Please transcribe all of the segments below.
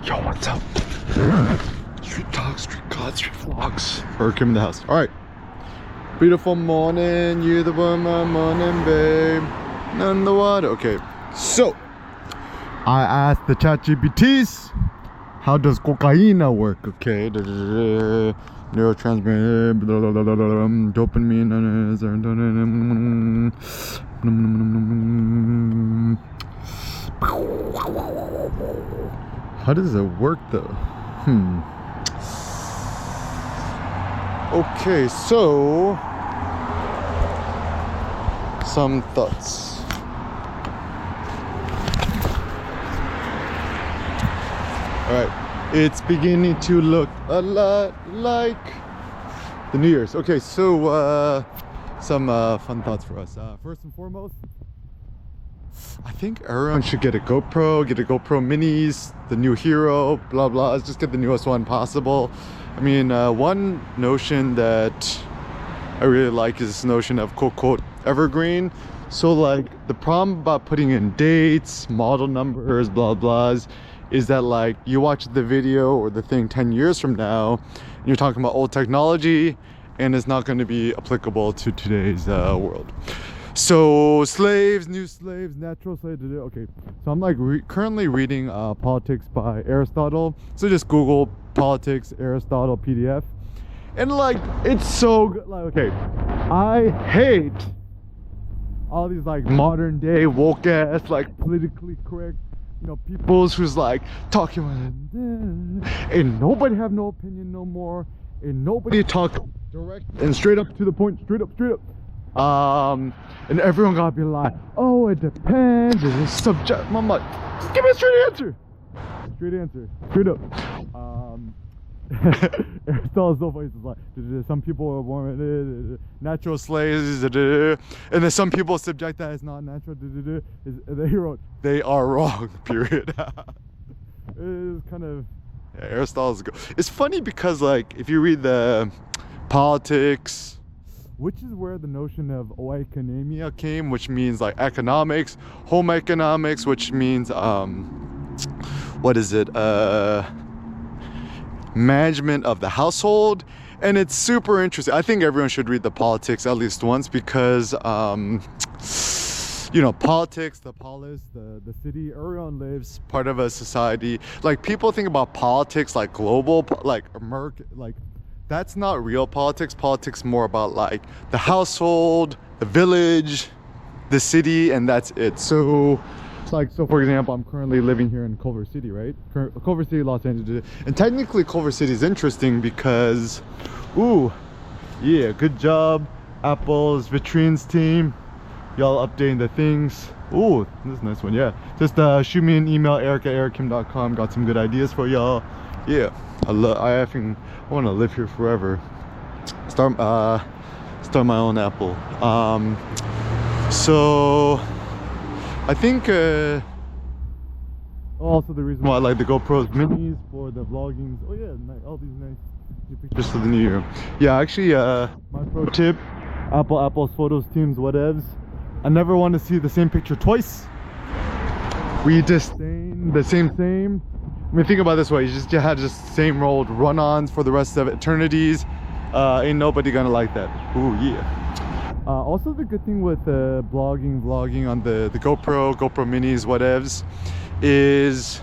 Yo, what's up? Street talk, street god, street vlogs. Kim in the house. All right. Beautiful morning, you the one, my morning, babe. None the water. Okay, so I asked the ChatGPTs, how does cocaine work? Okay, neurotransmitter, dopamine. How does it work though? Okay, so some thoughts. Alright, it's beginning to look a lot like the New Year's. Okay, so some fun thoughts for us. First and foremost, I think everyone should get a GoPro Minis, the new Hero, blah blah. Let's just get the newest one possible. I mean, one notion that I really like is this notion of quote evergreen. So like the problem about putting in dates, model numbers, blah blahs, is that like you watch the video or the thing 10 years from now and you're talking about old technology and it's not going to be applicable to today's world. So slaves, new slaves, natural slaves. Okay, so I'm like currently reading Politics by Aristotle. So just Google Politics Aristotle PDF, and like it's so good. Like, okay, I hate all these like modern day woke ass, like politically correct, you know, peoples who's like talking about and nobody have no opinion no more, and nobody talk direct and straight up to the point, straight up. And everyone gotta be like, oh, it depends, it's subject. I'm like, give me a straight answer, straight up. Aristotle's so funny. It's like, some people are born natural slaves, and then some people subject that as not natural. He wrote, they are wrong, period. It's kind of, yeah, Aristotle's good. It's funny because like if you read the Politics, which is where the notion of oikonomia came, which means like economics, home economics, which means what is it, management of the household. And it's super interesting. I think everyone should read the Politics at least once, because you know, politics, the polis, the city, everyone lives part of a society. Like people think about politics like global, like American, like that's not real politics. Politics more about like the household, the village, the city, and that's it. So it's like, so for example, I'm currently living here in Culver City, right? Culver City, Los Angeles. And technically Culver City is interesting because, ooh, yeah, good job, Apple's Vitrines team. Y'all updating the things. Ooh, this is a nice one, yeah. Just shoot me an email, eric@erickim.com. Got some good ideas for y'all. Yeah, I want to live here forever. Start my own Apple. So I think also the reason why I like the GoPro Minis for the vlogging. Oh yeah, all these nice new pictures for the new year. Yeah, actually, my pro tip: Apple's photos, teams, whatevs. I never want to see the same picture twice. We disdain the same. I mean, think about it this way: you had just same old run-ons for the rest of eternities. Ain't nobody gonna like that. Ooh, yeah. Also, the good thing with vlogging on the GoPro Minis, whatevs, is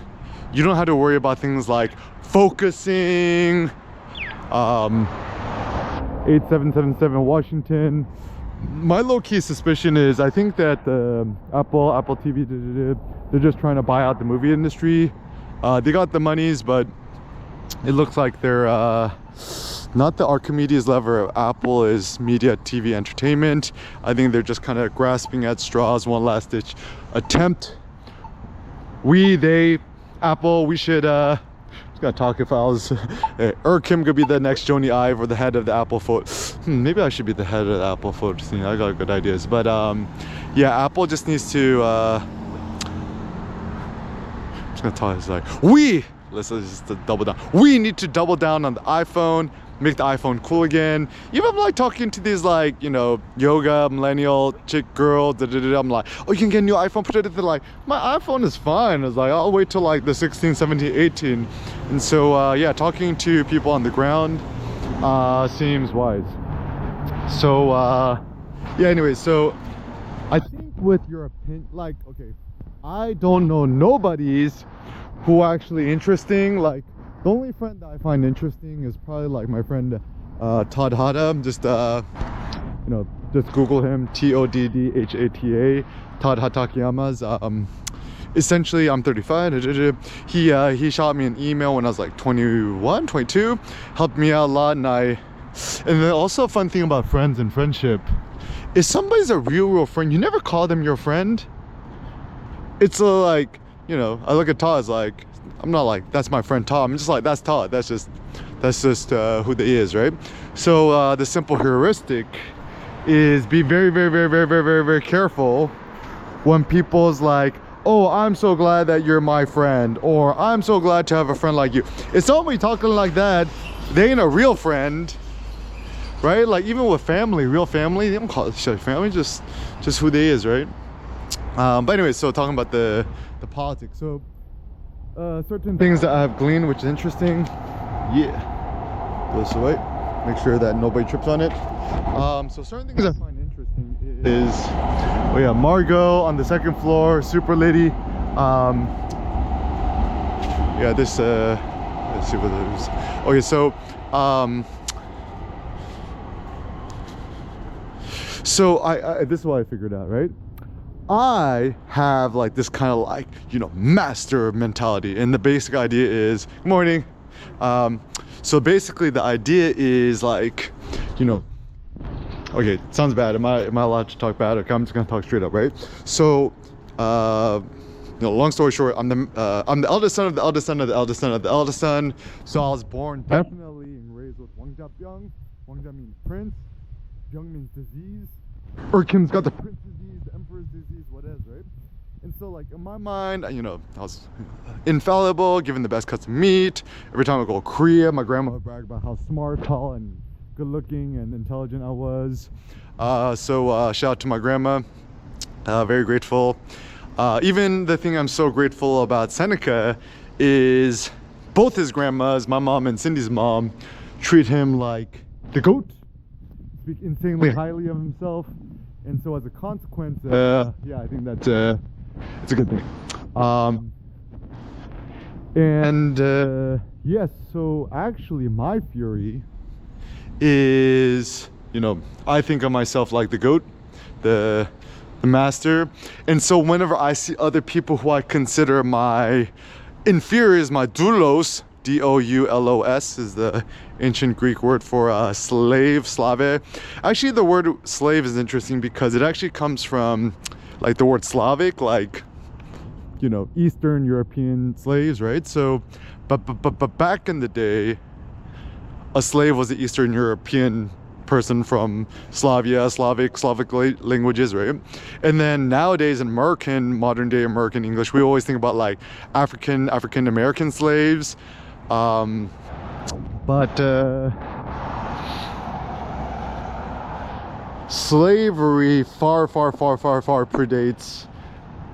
you don't have to worry about things like focusing. 8777 Washington. My low-key suspicion is I think that Apple TV, they're just trying to buy out the movie industry. They got the monies, but it looks like they're not the Archimedes lever of Apple is media, TV, entertainment. I think they're just kind of grasping at straws, one last ditch attempt. Apple, we should gonna talk if I was Kim could be the next Jony Ive or the head of the Apple photo. Maybe I should be the head of the Apple photo scene. I got good ideas, but yeah, Apple just needs to I'm just gonna talk. It's like let's just double down. We need to double down on the iPhone, make the iPhone cool again. Even I'm like talking to these like, you know, yoga millennial chick girl, I'm like, oh, you can get a new iPhone. They're like, my iPhone is fine. It's like, I'll wait till like the 16, 17, 18. And so yeah, talking to people on the ground seems wise. So yeah, anyway, so I think with your opinion, like, okay, I don't know nobody's who are actually interesting. Like, the only friend that I find interesting is probably like my friend Todd Hata. Just you know, just Google him, Toddhata, Todd Hatakiyama's. Essentially, I'm 35. He shot me an email when I was like 21, 22, helped me out a lot. And then also a fun thing about friends and friendship, if somebody's a real friend, you never call them your friend. It's like, you know, I look at Todd as like, I'm not like, that's my friend Todd. I'm just like, that's Todd. That's just who they is, right? So the simple heuristic is be very, very, very, very, very, very, very careful when people's like, oh, I'm so glad that you're my friend, or I'm so glad to have a friend like you. If somebody talking like that, they ain't a real friend, right? Like even with family, real family, they don't call it family, just who they is, right? But anyway, so talking about the politics. So certain things that I have gleaned, which is interesting. Yeah, go this way. Make sure that nobody trips on it. So certain things I find interesting is, oh yeah, Margot on the second floor, super lady. Yeah, this let's see what it is. Okay, so I this is what I figured out, right? I have like this kind of like, you know, master mentality, and the basic idea is, good morning. So basically the idea is like, you know, okay, sounds bad. Am I allowed to talk bad? Okay, I'm just gonna talk straight up, right? So you know, long story short, I'm the eldest son of the eldest son of the eldest son of the eldest son. So I was born definitely and raised with Wangjapyeong. Wangjap means prince, Byung means disease. Kim's got the prince disease, the emperor's disease, what is, right? And so like in my mind, you know, I was infallible, given the best cuts of meat. Every time I go to Korea, my grandma would brag about how smart, tall, and good looking and intelligent I was. So shout out to my grandma, very grateful. Even the thing I'm so grateful about Seneca is both his grandmas, my mom and Cindy's mom, treat him like the GOAT, speak insanely highly of himself. And so as a consequence, yeah, I think that's it's a good thing. Yes, so actually my fury is, you know, I think of myself like the GOAT, the master. And so whenever I see other people who I consider my inferiors, my doulos, D-O-U-L-O-S is the ancient Greek word for slave, slave. Actually, the word slave is interesting because it actually comes from like the word Slavic, like, you know, Eastern European slaves, right? So, but back in the day, a slave was an Eastern European person from Slavia, Slavic languages, right? And then nowadays in modern day American English, we always think about like African American slaves. Slavery far predates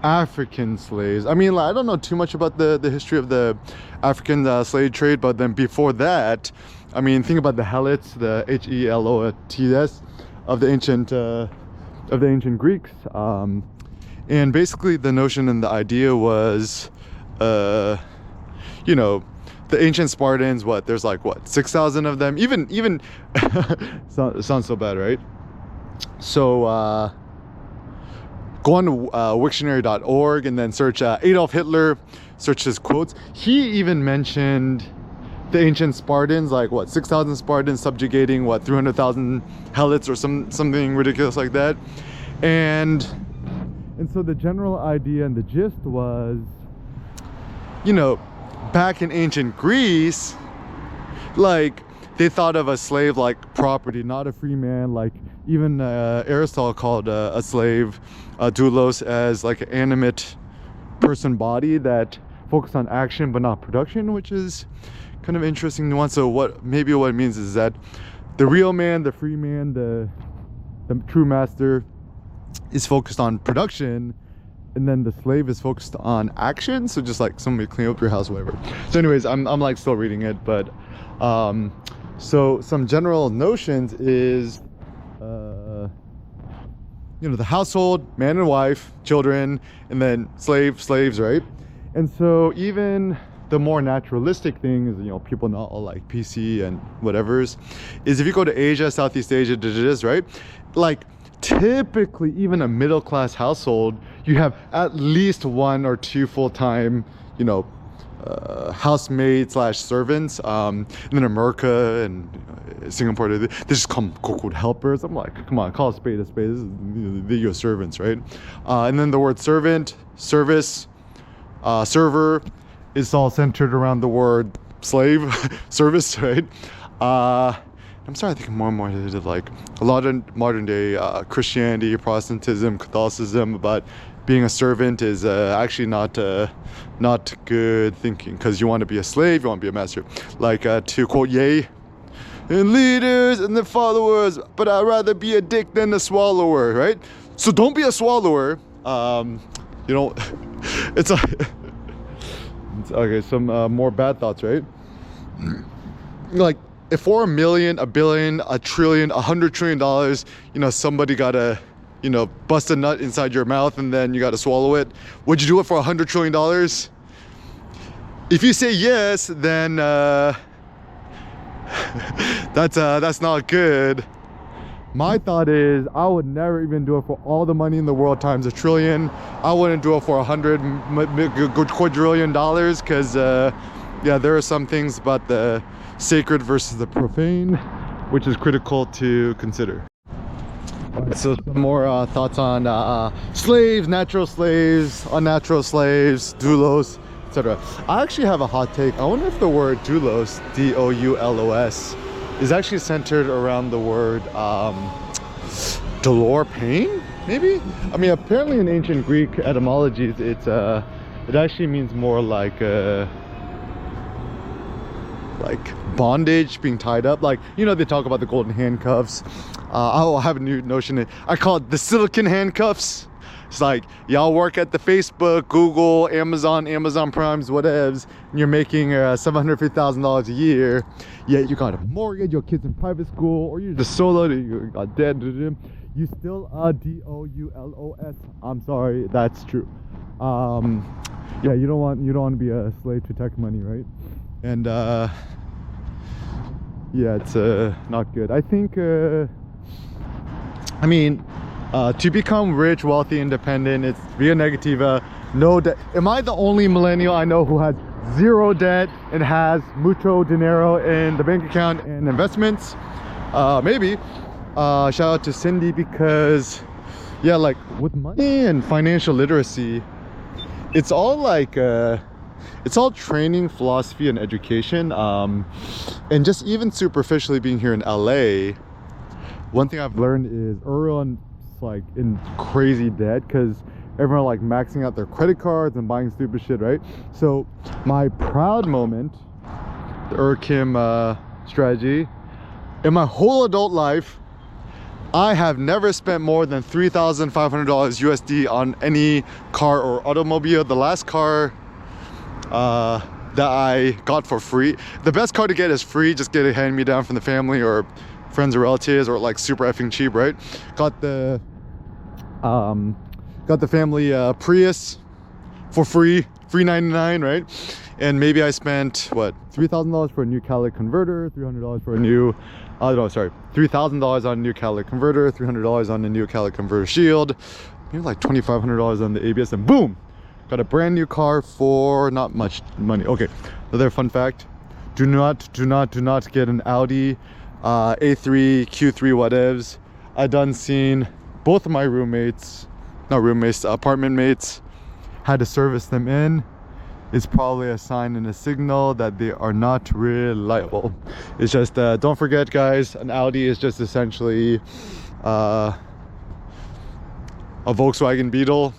African slaves. I mean, like, I don't know too much about the history of the African slave trade, but then before that, I mean, think about the Helots, the Helots of the ancient Greeks, and basically the notion and the idea was, you know, the ancient Spartans, there's like 6,000 of them, even sounds so bad, right? So go on to Wiktionary.org and then search Adolf Hitler, search his quotes. He even mentioned the ancient Spartans, like 6,000 Spartans subjugating 300,000 Helots or something ridiculous like that. And so the general idea and the gist was, you know, back in ancient Greece, like they thought of a slave like property, not a free man. Like even Aristotle called a slave, doulos, as like an animate person body that focused on action but not production, which is kind of interesting nuance. So what it means is that the real man, the free man, the true master is focused on production, and then the slave is focused on action. So just like somebody clean up your house, whatever. So anyways, I'm like still reading it, but so some general notions is you know, the household, man and wife, children, and then slaves, right? And so even the more naturalistic things, you know, people not all like PC and whatever's, is if you go to Asia, Southeast Asia, right? Like typically even a middle-class household, you have at least 1 or 2 full-time, you know, housemaid slash servants. And then America and Singapore, they just call them quote helpers. I'm like, come on, call a spade a spade. This is, they're your servants, right? And then the word servant, service, server is all centered around the word slave, service, right? I'm starting to think more and more to like a lot of modern day Christianity, Protestantism, Catholicism about being a servant is actually not good thinking, because you want to be a slave, you want to be a master. Like to quote Ye, and leaders and the followers, but I'd rather be a dick than a swallower, right? So don't be a swallower. You know, it's okay. Some more bad thoughts, right? Like if for $1 million, $1 billion, $1 trillion, $100 trillion, you know, somebody gotta, you know, bust a nut inside your mouth and then you gotta swallow it. Would you do it for $100 trillion? If you say yes, then that's not good. My thought is I would never even do it for all the money in the world times $1 trillion. I wouldn't do it for $100 quadrillion, because yeah, there are some things about the sacred versus the profane, which is critical to consider. So some more thoughts on slaves, natural slaves, unnatural slaves, doulos, etc. I actually have a hot take. I wonder if the word doulos, D-O-U-L-O-S, is actually centered around the word dolor, pain, maybe? I mean, apparently in ancient Greek etymologies, it actually means more like bondage, being tied up. Like, you know, they talk about the golden handcuffs. I'll have a new notion. I call it the silicon handcuffs. It's like y'all work at the Facebook, Google, Amazon Primes, whatevs, and you're making $750,000 a year, yet you got a mortgage, your kids in private school, or you're just solo, you got dead. You still D-O-U-L-O-S. I'm sorry, that's true. Yeah, you don't want to be a slave to tech money, right? And yeah, it's not good. I think I mean, to become rich, wealthy, independent, it's via negativa, no debt. Am I the only millennial I know who has 0 debt and has mucho dinero in the bank account and investments? Maybe. Shout out to Cindy, because yeah, like with money and financial literacy, it's all like it's all training, philosophy, and education. And just even superficially being here in LA, one thing I've learned is everyone's like in crazy debt because everyone like maxing out their credit cards and buying stupid shit, right? So my proud moment, the Kim strategy, in my whole adult life, I have never spent more than $3,500 USD on any car or automobile. The last car that I got for free, the best car to get is free, just get it hand me down from the family or friends or relatives, or like super effing cheap, right? Got the family Prius for free, $399, right? And maybe I spent what, $3,000 for a new catalytic converter, $300 for a new $3,000 on a new catalytic converter, $300 on a new catalytic converter shield, maybe like $2,500 on the ABS, and boom, got a brand new car for not much money. Okay, another fun fact: do not get an Audi A3, Q3, whatevs. I done seen both of my apartment mates had to service them in. It's probably a sign and a signal that they are not reliable. It's just don't forget, guys, an Audi is just essentially a Volkswagen Beetle,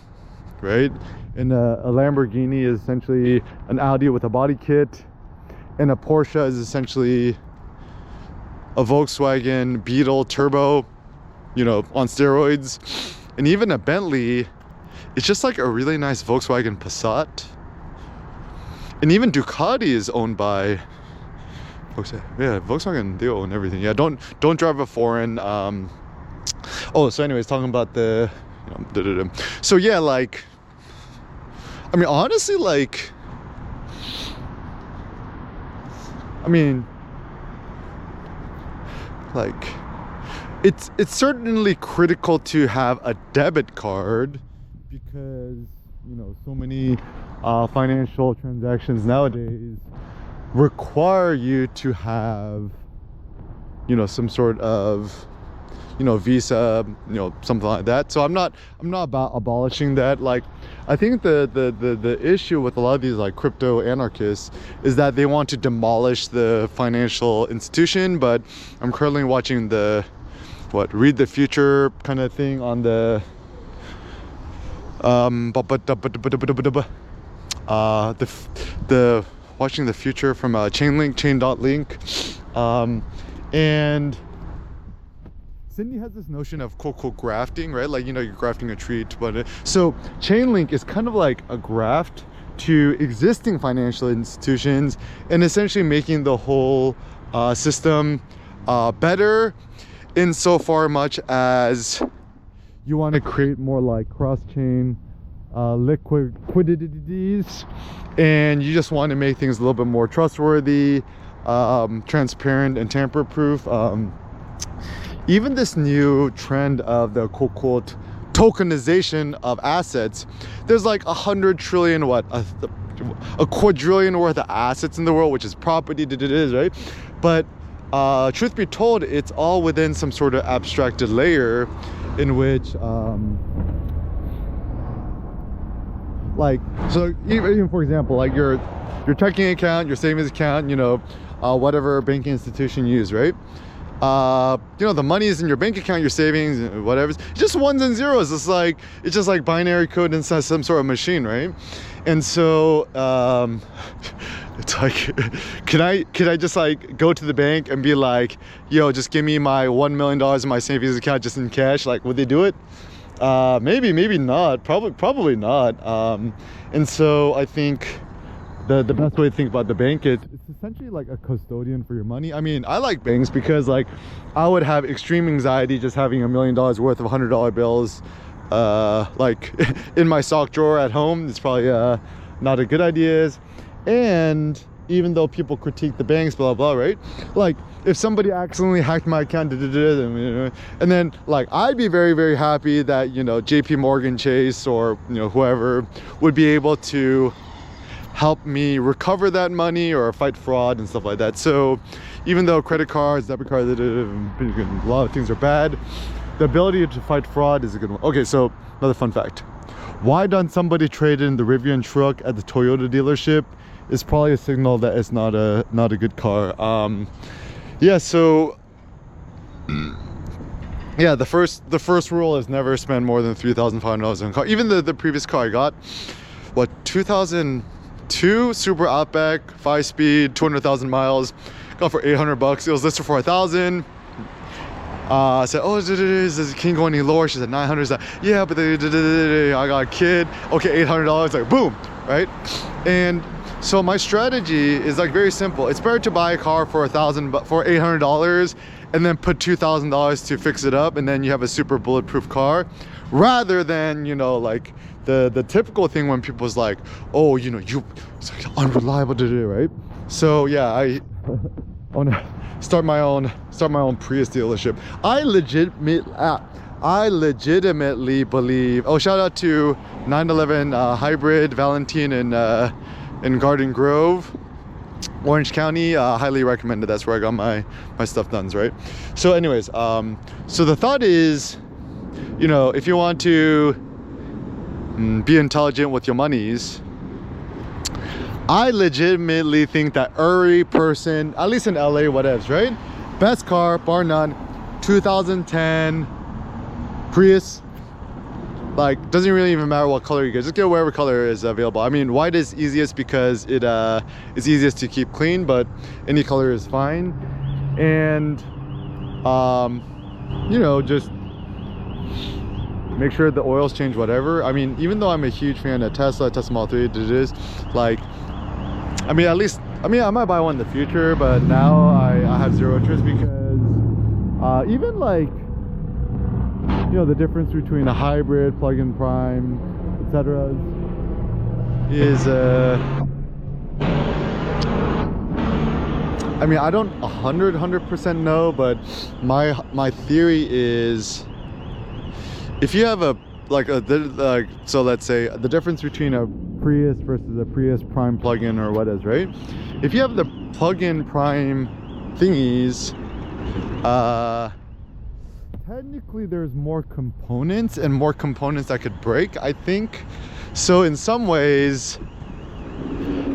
right? and a Lamborghini is essentially an Audi with a body kit, and a Porsche is essentially a Volkswagen Beetle turbo, you know, on steroids. And even a Bentley, it's just like a really nice Volkswagen Passat. And even Ducati is owned by Volkswagen. They own everything. Yeah, don't drive a foreign. Oh, so anyways, talking about the, you know, so yeah, like, I mean, honestly, like, I mean, like, it's certainly critical to have a debit card, because, you know, so many financial transactions nowadays require you to have, you know, some sort of, you know, Visa, you know, something like that. So I'm not about abolishing that. Like, I think the issue with a lot of these like crypto anarchists is that they want to demolish the financial institution. But I'm currently watching the Read the Future kind of thing on the watching the future from chain.link, and Sydney has this notion of quote grafting, right? Like, you know, you're grafting a tree to put it. So Chainlink is kind of like a graft to existing financial institutions, and essentially making the whole system better, insofar much as you want to create more like cross-chain liquidities, and you just want to make things a little bit more trustworthy, transparent, and tamper-proof. Even this new trend of the quote tokenization of assets, there's like 100 trillion, a quadrillion worth of assets in the world, which is property, right? But truth be told, it's all within some sort of abstracted layer in which like, so even for example, like your checking account, your savings account, you know, whatever banking institution you use, right? You know, the money is in your bank account, your savings, whatever. It's just ones and zeros. It's just like binary code inside some sort of machine, right? And so it's like, can I just like go to the bank and be like, yo, just give me my $1 million in my savings account just in cash? Like, would they do it? Maybe not. Probably not. And so I think the best way to think about the bank is it's essentially like a custodian for your money. I mean, I like banks because, like, I would have extreme anxiety just having $1 million worth of $100 bills like in my sock drawer at home. It's probably not a good idea. And even though people critique the banks, blah blah, right? Like, if somebody accidentally hacked my account, and then, like, I'd be very, very happy that, you know, JP Morgan Chase, or, you know, whoever would be able to help me recover that money or fight fraud and stuff like that. So even though credit cards, debit cards, a lot of things are bad, the ability to fight fraud is a good one. Okay, so another fun fact. Why don't somebody trade in the Rivian truck at the Toyota dealership is probably a signal that it's not a good car. Yeah, so yeah, the first rule is never spend more than $3,500 on a car. Even the previous car I got, 2002 Super Outback, 5-speed, 200,000 miles, got for $800. It was listed for $1,000. I said, oh, can you go any lower? She said 900. Said, yeah, but I got a kid. Okay, $800. Like, boom, right? And so my strategy is like very simple. It's better to buy a car for $800 and then put $2,000 to fix it up, and then you have a super bulletproof car, rather than, you know, like the typical thing when people's like, oh, you know, it's like unreliable to do, right? So yeah, I want to start my own Prius dealership. I legitimately believe. Oh, shout out to 911 Hybrid Valentine in Garden Grove, Orange County. Highly recommended. That's where I got my stuff done, right? So anyways, so the thought is, you know, if you want to be intelligent with your monies, I legitimately think that every person, at least in LA, whatevs, right? Best car, bar none, 2010 Prius. like, doesn't really even matter what color you get, just get whatever color is available. I mean, white is easiest because it is easiest to keep clean, but any color is fine. And you know, just make sure the oils change, whatever. I mean, even though I'm a huge fan of Tesla Model 3, it is like, I mean, at least, I mean, I might buy one in the future, but now I have zero interest because even like, you know, the difference between a hybrid, plug-in prime, etc. is I mean, I don't 100% know, but my theory is, if you have a so let's say the difference between a Prius versus a Prius Prime plug-in or what is, right? If you have the plug-in prime thingies, technically there's more components that could break, I think. So in some ways,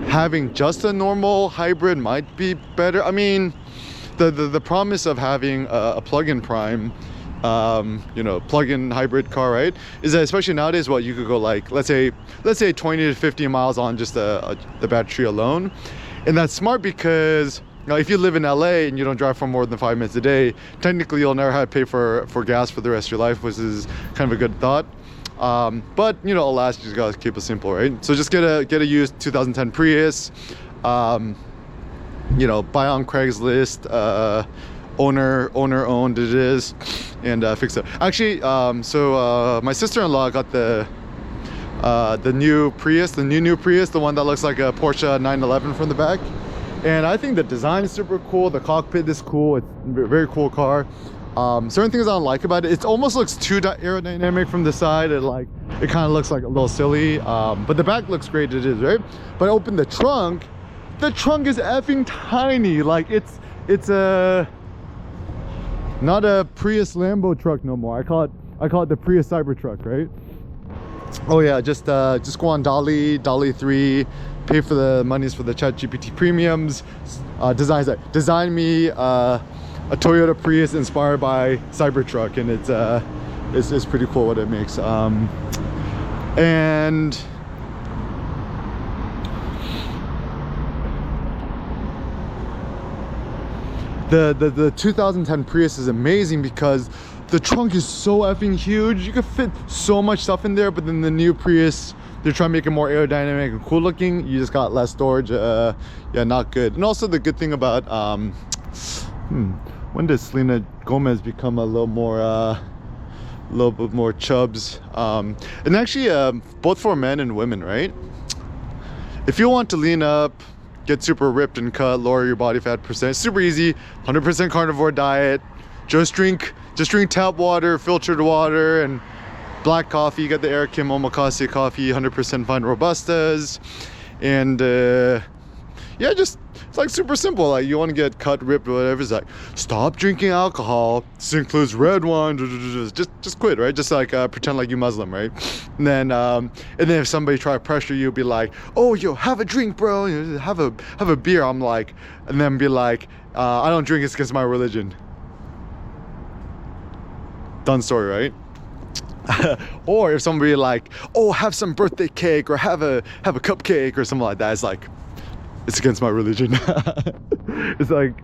having just a normal hybrid might be better. I mean, the promise of having a plug-in prime, you know, plug-in hybrid car, right, is that especially nowadays, what you could go like, let's say 20 to 50 miles on just the battery alone. And that's smart because, you know, if you live in LA and you don't drive for more than 5 minutes a day, technically you'll never have to pay for gas for the rest of your life, which is kind of a good thought. But you know, alas, you just gotta keep it simple, right? So just get a used 2010 Prius, you know, buy on Craigslist, owner owned it is, and fix it. Actually, so my sister-in-law got the new Prius, the one that looks like a Porsche 911 from the back. And I think the design is super cool. The cockpit is cool. It's a very cool car. Certain things I don't like about it, it almost looks too aerodynamic from the side. It kind of looks like a little silly, but the back looks great, it is, right? But I opened the trunk is effing tiny. Like, it's a not a Prius Lambo truck no more. I call it the Prius Cybertruck, right? Oh yeah, just go on DALL-E 3, pay for the monies for the ChatGPT premiums, design me a Toyota Prius inspired by Cybertruck, and it's pretty cool what it makes. And the 2010 Prius is amazing because the trunk is so effing huge. You could fit so much stuff in there, but then the new Prius, they're trying to make it more aerodynamic and cool looking. You just got less storage. Yeah, not good. And also the good thing about when does Selena Gomez become a little bit more chubs? And actually, both for men and women, right? If you want to lean up, get super ripped and cut, lower your body fat percent, super easy. 100% carnivore diet. Just drink tap water, filtered water, and black coffee. You got the Eric Kim Omakase coffee, 100% fine Robustas, and yeah, just it's like super simple. Like, you want to get cut, ripped, whatever. It's like, stop drinking alcohol. This includes red wine. Just quit, right? Just like pretend like you Muslim, right? And then if somebody try to pressure you, be like, oh, yo, have a drink, bro. Have a beer. I'm like, and then be like, I don't drink. It's against my religion. Done story, right? Or if somebody like, oh, have some birthday cake or have a cupcake or something like that, it's like, it's against my religion. It's like,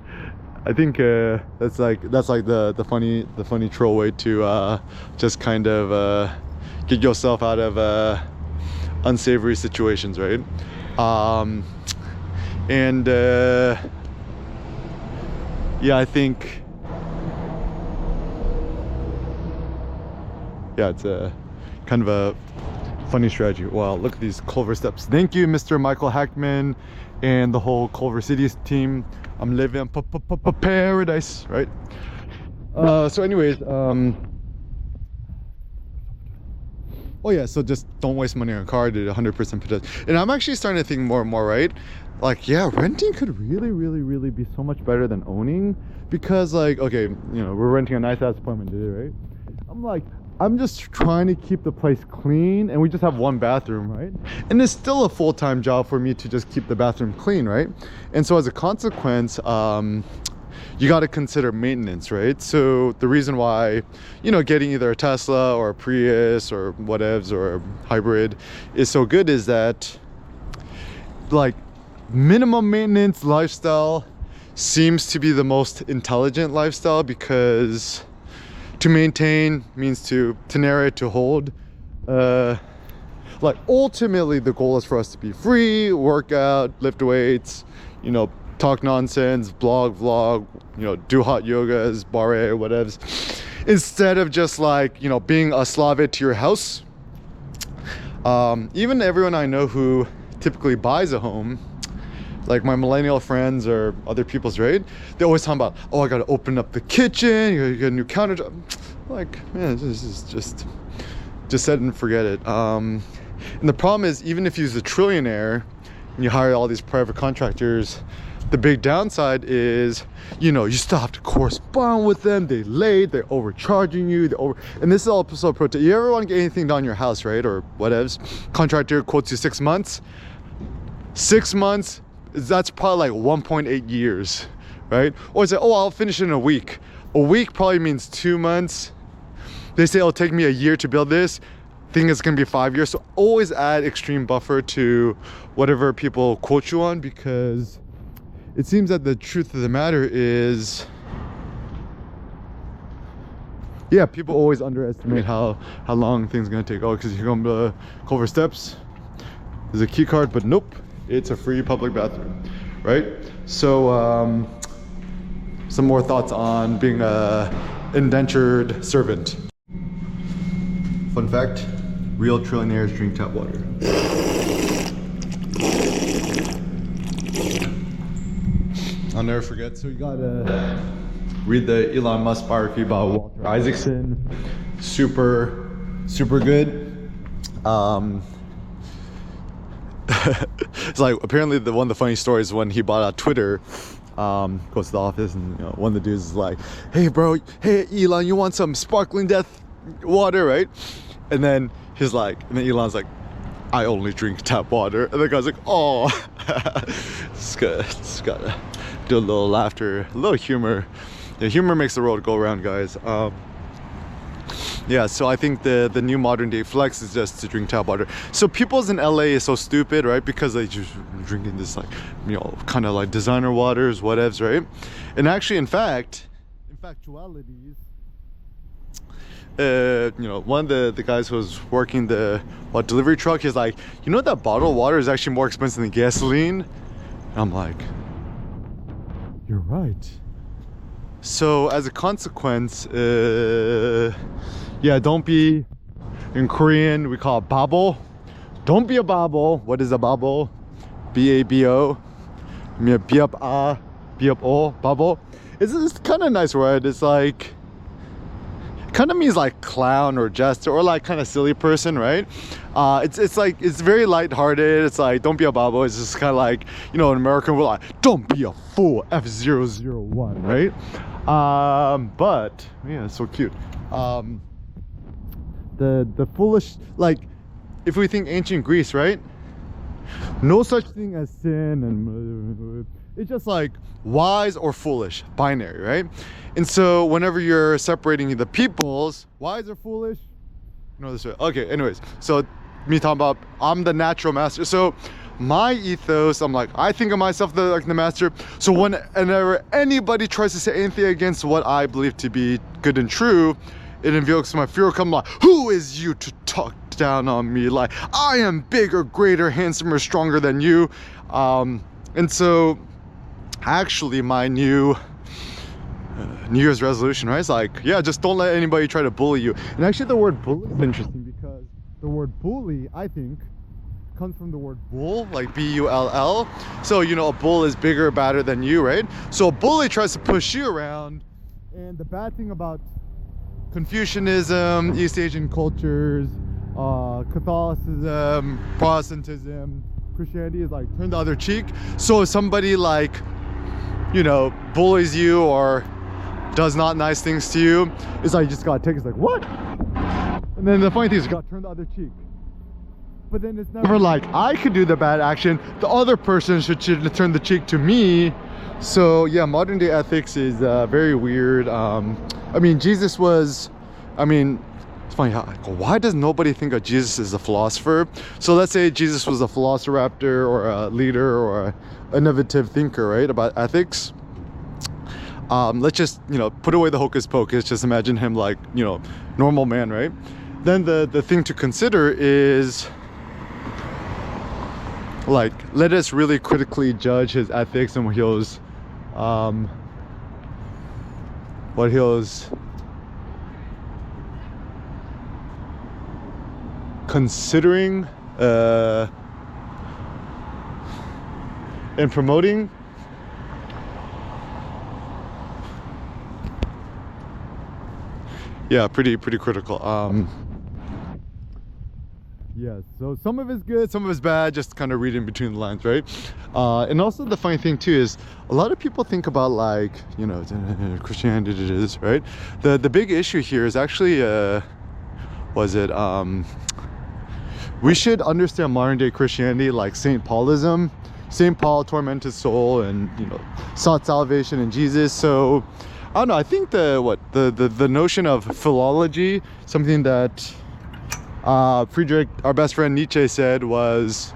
I think that's like the funny troll way to just kind of get yourself out of unsavory situations, right? And yeah, I think, yeah, it's a kind of a funny strategy. Wow, look at these Culver steps. Thank you, Mr. Michael Hackman and the whole Culver City team. I'm living paradise, right? So anyways, oh yeah, so just don't waste money on a car. Did 100% pedestrian. And I'm actually starting to think more and more, right? Like, yeah, renting could really be so much better than owning, because like, okay, you know, we're renting a nice ass apartment today, right? I'm like, I'm just trying to keep the place clean, and we just have one bathroom, right? And it's still a full-time job for me to just keep the bathroom clean, right? And so as a consequence, you got to consider maintenance, right? So the reason why, you know, getting either a Tesla or a Prius or whatevs or a hybrid is so good is that, like, minimum maintenance lifestyle seems to be the most intelligent lifestyle, because to maintain means to narrate, to hold. Like, ultimately the goal is for us to be free, work out, lift weights, you know, talk nonsense, vlog, you know, do hot yogas, barre, whatevs, instead of just like, you know, being a slave to your house. Even everyone I know who typically buys a home, like my millennial friends or other people's, right? They always talk about, oh, I gotta open up the kitchen, you gotta get a new countertop. Like, man, this is just set and forget it. And the problem is, even if you're a trillionaire and you hire all these private contractors, the big downside is, you know, you still have to correspond with them. They late, they're overcharging you, and this is all so pro. You ever want to get anything done in your house, right? Or whatevs, contractor quotes you 6 months. 6 months, that's probably like 1.8 years, right? Or say, oh, I'll finish it in a week. A week probably means 2 months. They say it'll take me a year to build this. Think it's gonna be 5 years. So always add extreme buffer to whatever people quote you on, because it seems that the truth of the matter is, yeah, people always underestimate how long things are gonna take. Oh, because you're going to Culver Steps, there's a key card, but nope, it's a free public bathroom, right? So some more thoughts on being a indentured servant. Fun fact, real trillionaires drink tap water. I'll never forget. So you gotta read the Elon Musk biography about Walter Isaacson. Super good. It's like, apparently one of the funny stories when he bought out Twitter, goes to the office, and you know, one of the dudes is like, hey bro, hey Elon, you want some sparkling death water, right? And then Elon's like, I only drink tap water. And the guy's like, oh. It's gotta do a little laughter, a little humor. Yeah, humor makes the world go around, guys. Yeah, so I think the new modern day flex is just to drink tap water. So people's in LA is so stupid, right? Because they just drinking this, like, you know, kind of like designer waters, whatevs, right? And actually, in factualities, you know, one of the guys who was working the delivery truck is like, you know, that bottled water is actually more expensive than gasoline. And I'm like, you're right. So as a consequence, yeah, don't be, in Korean we call it babo. Don't be a babo. What is a babo? B-A-B-O. B-up-a-B-up-o, babo. It's kind of a nice word. It's like, kind of means like clown or jester or like kind of silly person, right? It's like, it's very lighthearted. It's like, don't be a babo. It's just kind of like, you know, in American we're like, don't be a fool, F001, right? But yeah, it's so cute. The foolish, like, if we think ancient Greece, right? No such thing as sin, and it's just like wise or foolish, binary, right? And so whenever you're separating the peoples, wise or foolish, you know this way. Okay, anyways, so me talking about, I'm the natural master. So my ethos, I'm like, I think of myself like the master. So whenever anybody tries to say anything against what I believe to be good and true, it invokes my fear. Come like, who is you to talk down on me? Like, I am bigger, greater, handsomer, stronger than you. And so actually my New Year's resolution, right? It's like, yeah, just don't let anybody try to bully you. And actually the word bully is interesting, because the word bully, I think, comes from the word bull, like B-U-L-L. So, you know, a bull is bigger, badder than you, right? So a bully tries to push you around. And the bad thing about Confucianism, East Asian cultures, Catholicism, Protestantism, Christianity is like turn the other cheek. So if somebody, like, you know, bullies you or does not nice things to you, it's like you just gotta take it. It's like, what? And then the funny thing is you gotta turn the other cheek. But then it's never like I could do the bad action, the other person should turn the cheek to me So yeah, modern day ethics is very weird. I mean, Jesus was, I mean, it's funny how, why does nobody think of Jesus as a philosopher? So let's say Jesus was a velociraptor or a leader or an innovative thinker, right, about ethics. Let's just, you know, put away the hocus pocus, just imagine him like, you know, normal man, right? Then the thing to consider is, like, let us really critically judge his ethics and what he was considering and promoting. Yeah, pretty critical. Yeah, so some of it's good, some of it's bad, just kind of reading between the lines, right? And also the funny thing too is a lot of people think about, like, you know, Christianity is, right? The big issue here is actually we should understand modern day Christianity like St. Paulism. St. Paul tormented soul and, you know, sought salvation in Jesus. So I don't know, I think the notion of philology, something that Friedrich, our best friend Nietzsche, said was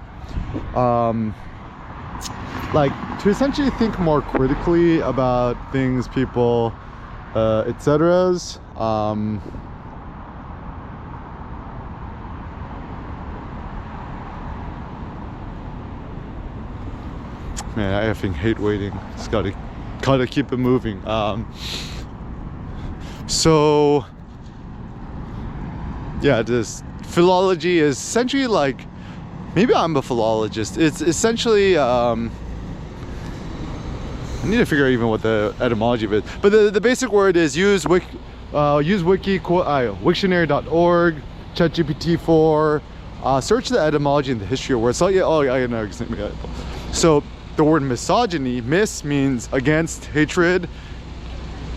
like to essentially think more critically about things, people, etc. Man, I effing hate waiting. Just gotta keep it moving. So yeah, this philology is essentially like, maybe I'm a philologist. It's essentially I need to figure out even what the etymology of it, but the basic word is use Wiktionary.org, ChatGPT-4, search the etymology and the history of words. So yeah, I know. So the word misogyny, mis means against, hatred.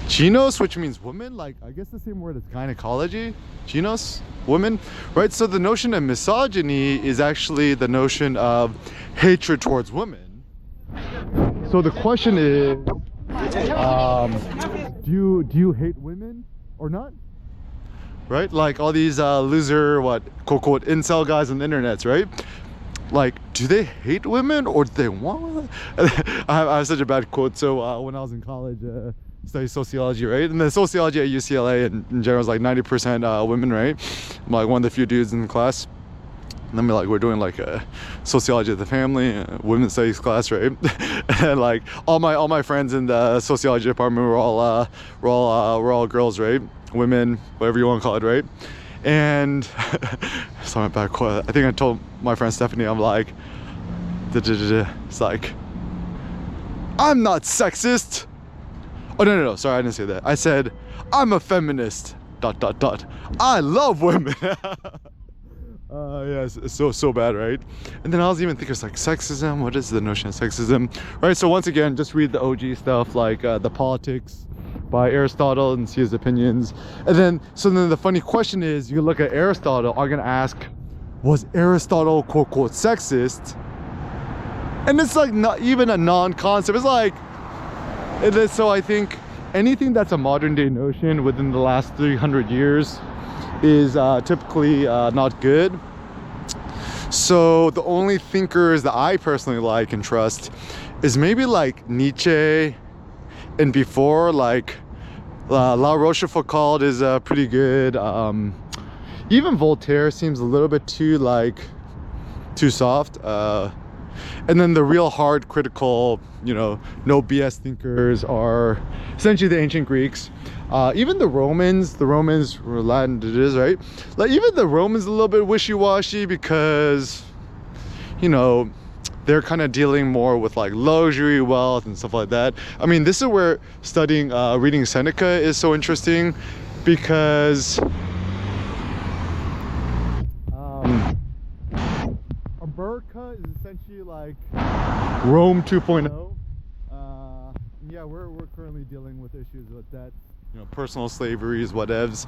Gynos, which means woman, like I guess the same word as gynecology. Gynos, woman, right? So the notion of misogyny is actually the notion of hatred towards women. So the question is, do you hate women or not? Right? Like all these loser, quote unquote, incel guys on the internet, right? Like, do they hate women or do they want? I have such a bad quote. So when I was in college, studied sociology, right? And the sociology at UCLA in general is like 90% women, right? I'm like one of the few dudes in the class. And then we're doing like a sociology of the family, women's studies class, right? And like all my friends in the sociology department were all girls, right? Women, whatever you want to call it, right? And so my bad quote. I think I told my friend Stephanie, I'm like, it's like, I'm not sexist. Oh no, sorry, I didn't say that. I said, I'm a feminist, ... I love women. Yeah, it's so bad, right? And then I was even thinking, it's like sexism. What is the notion of sexism, right? So once again, just read the OG stuff, like the Politics by Aristotle, and see his opinions. And then the funny question is, you look at Aristotle, are gonna ask, was Aristotle quote unquote sexist? And it's like not even a non-concept. It's like, so I think anything that's a modern day notion within the last 300 years is typically not good. So the only thinkers that I personally like and trust is maybe like Nietzsche, and before, like La Rochefoucauld is pretty good. Even Voltaire seems a little bit too soft. And then the real hard critical, you know, no BS thinkers are essentially the ancient Greeks. Even the Romans were Latin, it is, right? Like even the Romans a little bit wishy-washy because, you know, they're kind of dealing more with like luxury, wealth, and stuff like that. I mean, this is where reading Seneca is so interesting, because America is essentially like Rome 2.0. Yeah, we're currently dealing with issues with that, you know, personal slavery is whatevs.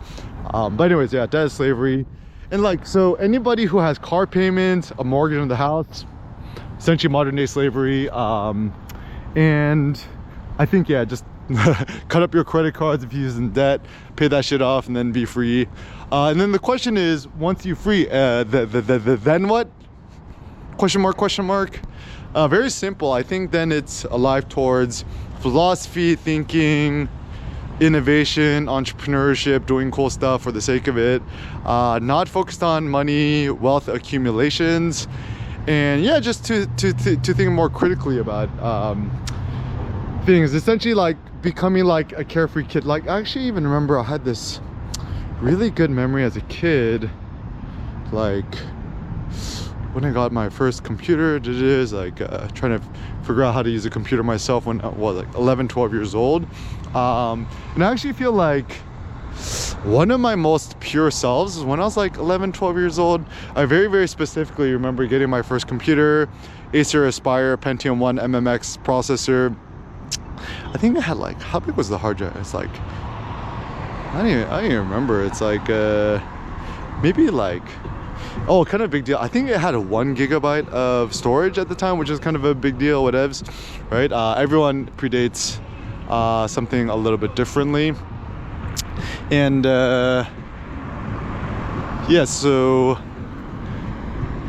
But anyways, yeah, that is slavery. And like, so anybody who has car payments, a mortgage on the house, essentially modern day slavery. And I think, yeah, just cut up your credit cards if you're using debt, pay that shit off, and then be free. And then the question is, once you're free, then what? Question mark. Very simple. I think then it's a life towards philosophy, thinking, innovation, entrepreneurship, doing cool stuff for the sake of it, not focused on money, wealth accumulations, and yeah, just to think more critically about things. Essentially, like becoming like a carefree kid. Like, I actually even remember I had this really good memory as a kid, like when I got my first computer. It is like trying to figure out how to use a computer myself when I was like 11, 12 years old. And I actually feel like one of my most pure selves is when I was like 11, 12 years old. I very specifically remember getting my first computer, Acer Aspire Pentium 1 MMX processor. I think I had like, how big was the hard drive? It's like, I don't even remember. It's like maybe like, oh, kind of a big deal. I think it had a 1 gigabyte of storage at the time, which is kind of a big deal, whatevs, right? Everyone predates something a little bit differently. And yeah, so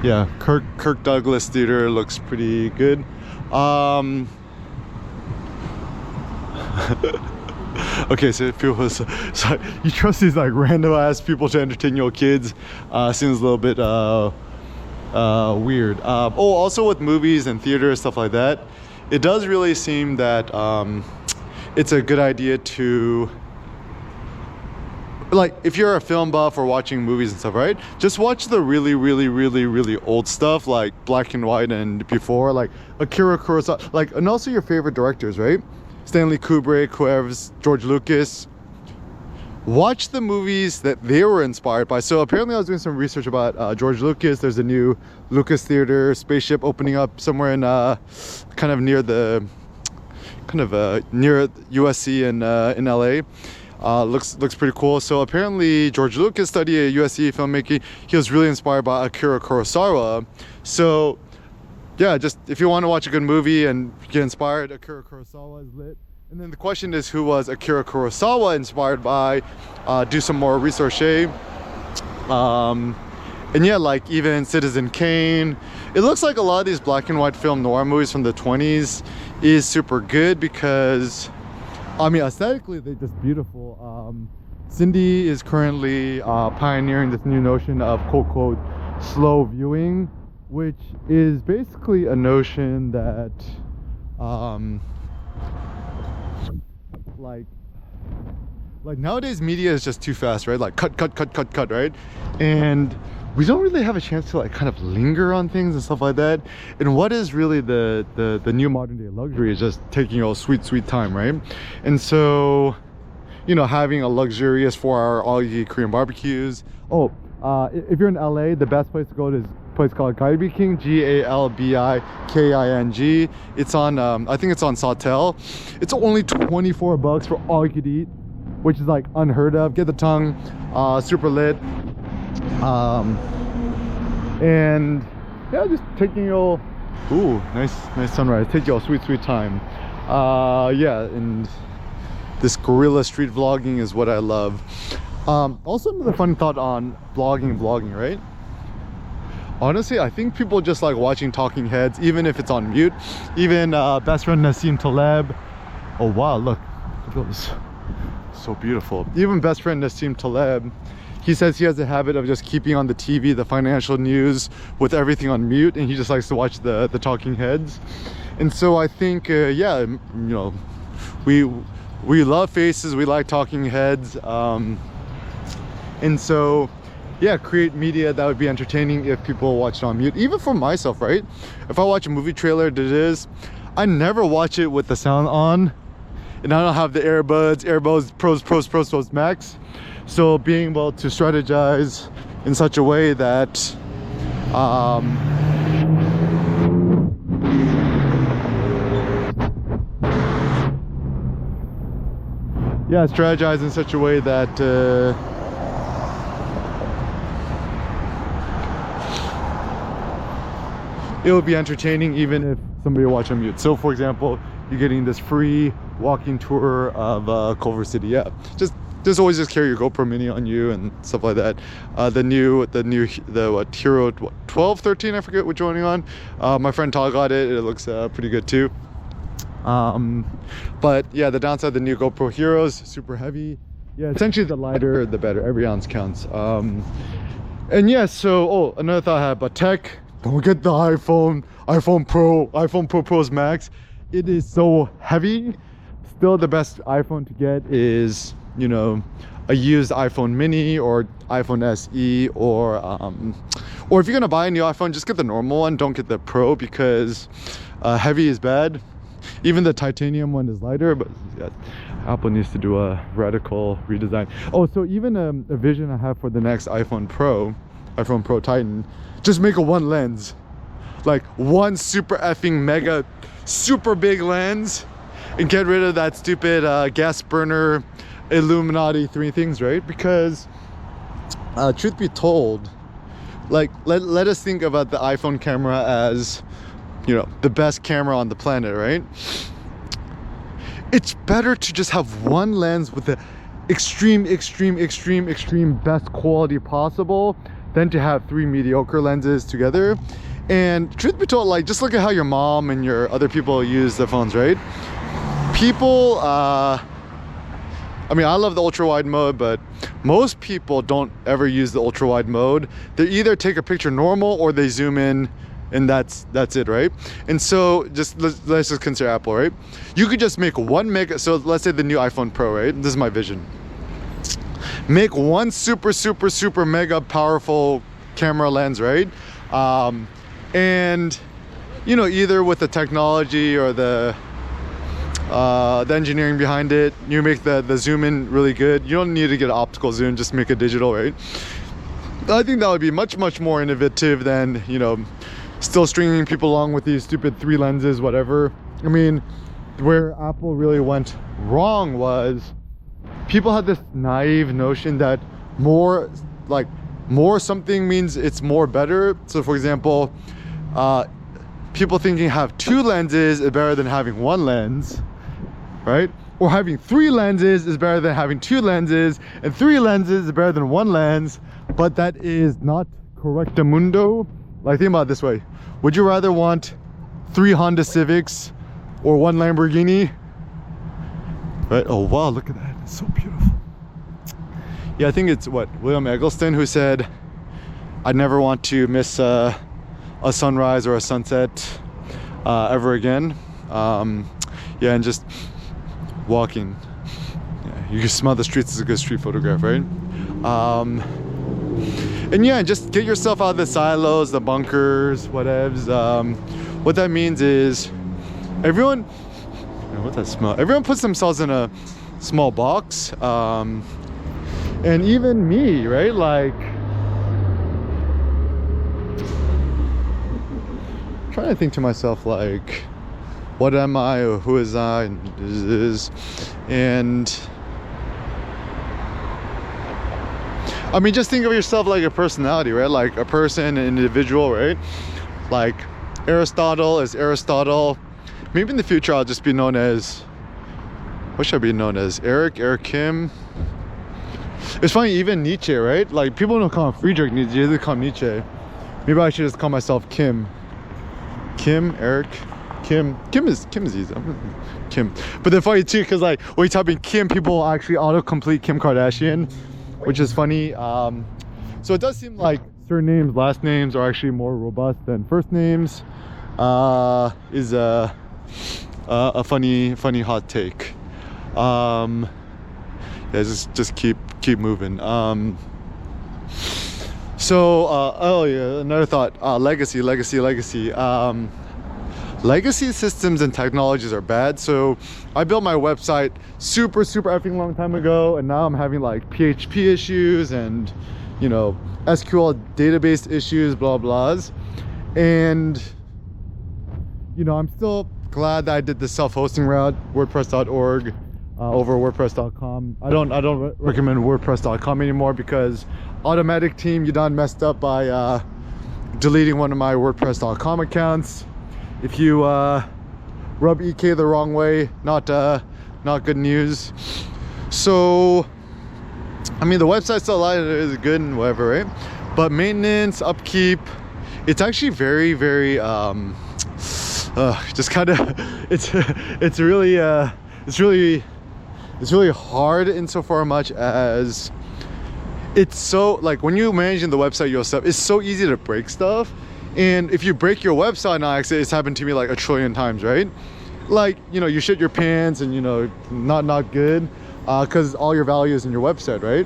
yeah, Kirk Douglas Theater looks pretty good. Okay, so people, so you trust these like random ass people to entertain your kids, seems a little bit weird. Oh, also with movies and theater, stuff like that, it does really seem that it's a good idea to, like, if you're a film buff or watching movies and stuff, right, just watch the really old stuff, like black and white and before, like Akira Kurosawa, like, and also your favorite directors, right? Stanley Kubrick, whoever's, George Lucas. Watch the movies that they were inspired by. So apparently I was doing some research about George Lucas. There's a new Lucas Theater spaceship opening up somewhere in kind of near the near USC in LA. Looks pretty cool. So apparently George Lucas studied at USC filmmaking. He was really inspired by Akira Kurosawa. So yeah, just if you want to watch a good movie and get inspired, Akira Kurosawa is lit. And then the question is, who was Akira Kurosawa inspired by? Do some more research. And yeah, like even Citizen Kane. It looks like a lot of these black and white film noir movies from the 20s is super good because, I mean, aesthetically they're just beautiful. Cindy is currently pioneering this new notion of quote slow viewing, which is basically a notion that like nowadays media is just too fast, right? Like cut, right? And we don't really have a chance to like kind of linger on things and stuff like that. And what is really the new modern day luxury is just taking your sweet time, right? And so, you know, having a luxurious 4-hour all-you-can-eat Korean barbecues. Oh, if you're in LA, the best place to go to is a place called Galbi King, Galbiking. It's on I think it's on Sawtelle. It's only $24 for all you could eat, which is like unheard of. Get the tongue, super lit. And yeah, just taking your, ooh, nice sunrise. Take your sweet time. Yeah, and this guerrilla street vlogging is what I love. Also another fun thought on vlogging, right? Honestly, I think people just like watching talking heads, even if it's on mute. Even best friend Nassim Taleb. Oh wow, look at this, so beautiful. Even best friend Nassim Taleb, he says he has a habit of just keeping on the TV the financial news with everything on mute, and he just likes to watch the talking heads. And so I think yeah, you know, we love faces, we like talking heads, and so yeah, create media that would be entertaining if people watch it on mute. Even for myself, right? If I watch a movie trailer, I never watch it with the sound on, and I don't have the earbuds Pros Max. So being able to strategize in such a way that yeah, strategize in such a way that it will be entertaining, even if somebody to watch on mute. So for example, you're getting this free walking tour of Culver City. Yeah, just always just carry your GoPro Mini on you and stuff like that. The Hero 12, 13, I forget which one you're on. My friend Todd got it. It looks pretty good too. But yeah, the downside of the new GoPro Heroes, super heavy. Yeah, essentially the lighter the better, every ounce counts. And yeah, so another thought I had about tech, don't get the iPhone Pro Pro Max. It is so heavy. Still the best iPhone to get is, you know, a used iPhone mini or iPhone SE, or if you're gonna buy a new iPhone, just get the normal one, don't get the Pro, because heavy is bad. Even the titanium one is lighter, but yeah, Apple needs to do a radical redesign. Oh, so even a vision I have for the next iPhone Pro Titan, just make a one lens, like one super effing mega super big lens, and get rid of that stupid gas burner Illuminati three things, right? Because truth be told, like let us think about the iPhone camera as, you know, the best camera on the planet, right? It's better to just have one lens with the extreme best quality possible than to have three mediocre lenses together. And truth be told, like, just look at how your mom and your other people use the phones, right? People, I mean, I love the ultra wide mode, but most people don't ever use the ultra wide mode. They either take a picture normal or they zoom in, and that's it, right? And so let's just consider Apple, right? You could just make one mega, so let's say the new iPhone Pro, right? This is my vision. Make one super mega powerful camera lens, right? And you know, either with the technology or the engineering behind it, you make the zoom in really good. You don't need to get an optical zoom, just make it digital, right? I think that would be much more innovative than, you know, still stringing people along with these stupid three lenses, whatever. I mean, where Apple really went wrong was people had this naive notion that more something means it's more better. So for example, people thinking have two lenses is better than having one lens, right? Or having three lenses is better than having two lenses, and three lenses is better than one lens. But that is not correctamundo. Like, think about it this way. Would you rather want 3 Honda Civics or 1 Lamborghini? Right? Oh wow, look at that. It's so beautiful. Yeah, I think it's William Eggleston who said, "I never want to miss a sunrise or a sunset ever again." Yeah, and just walking. Yeah, you can smell the streets. Is a good street photograph, right? And yeah, just get yourself out of the silos, the bunkers, whatevs. What that means is everyone, what's that smell? Everyone puts themselves in a small box. And even me, right? Like, I'm trying to think to myself, like, what am I, or who is I, and I mean, just think of yourself like a personality, right? Like a person, an individual, right? Like Aristotle is Aristotle. Maybe in the future I'll just be known as, what should I be known as? Eric Kim. It's funny, even Nietzsche, right? Like, people don't call him Friedrich Nietzsche, they call him Nietzsche. Maybe I should just call myself Kim. Eric Kim is easy. Kim. But they're funny too, because like when you type in Kim, people actually autocomplete Kim Kardashian, which is funny. So it does seem like surnames, last names are actually more robust than first names. Is a funny hot take. Yeah, just keep moving. Oh yeah, another thought. Legacy. Legacy systems and technologies are bad. So I built my website super effing long time ago, and now I'm having like PHP issues and, you know, SQL database issues, blah blahs. And, you know, I'm still glad that I did the self-hosting route, WordPress.org over WordPress.com. I don't recommend WordPress.com anymore because Automatic Team, you done messed up by deleting one of my WordPress.com accounts. If you rub EK the wrong way, not good news. So I mean, the website still is good and whatever, right? But maintenance, upkeep, it's actually very, very just kind of it's really hard insofar much as it's so, like, when you're managing the website yourself, it's so easy to break stuff. And if you break your website on accident, it's happened to me like a trillion times, right? Like, you know, you shit your pants and, you know, not good, because all your value is in your website, right?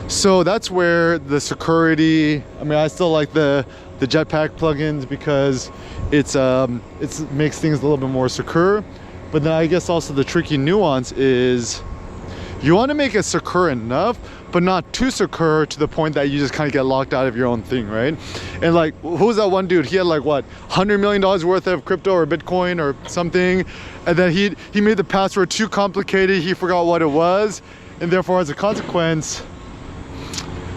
So that's where the security, I mean, I still like the Jetpack plugins because it's makes things a little bit more secure. But then I guess also the tricky nuance is you want to make it secure enough, but not too secure to the point that you just kind of get locked out of your own thing, right? And like, who's that one dude? He had like, what, $100 million worth of crypto or Bitcoin or something, and then he made the password too complicated. He forgot what it was, and therefore as a consequence,